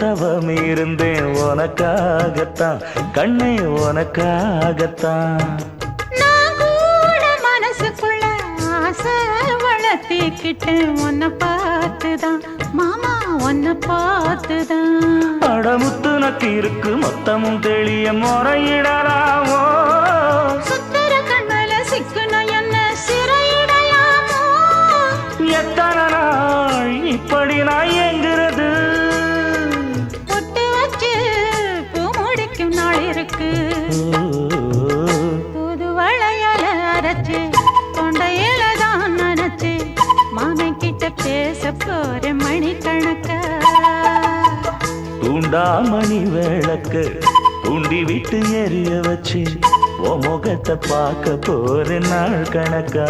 தவம் இருந்தேன் உனக்காகத்தான் கண்ணே உனக்காகத்தான். நான் கூட மனசுக்குள்ள ஆசை வளர்த்திக்கிட்டேன் உன்னை பார்த்துதான் மாமா உன்னை பார்த்துதான். அடமுத்து நக்கு இருக்கு மொத்தமும் தெளிய முறையிடலாமோ சுத்தர கண்மல சிக்குன என்ன சிறையிடையாமோ. எத்தனை நாள் இப்படி நான் எங்கிறது பொட்டு வச்சு பூ முடிக்கும் நாள் இருக்கு. புது வளையல அரைச்சு தொண்டையில தான் நினைச்சு மாமன் கிட்ட பேச போற மணிக்கணக்கா. தூண்டாமணி விளக்கு தூண்டி விட்டு எரிய வச்சு உன் முகத்தை பார்க்க போற நாள் கணக்கா.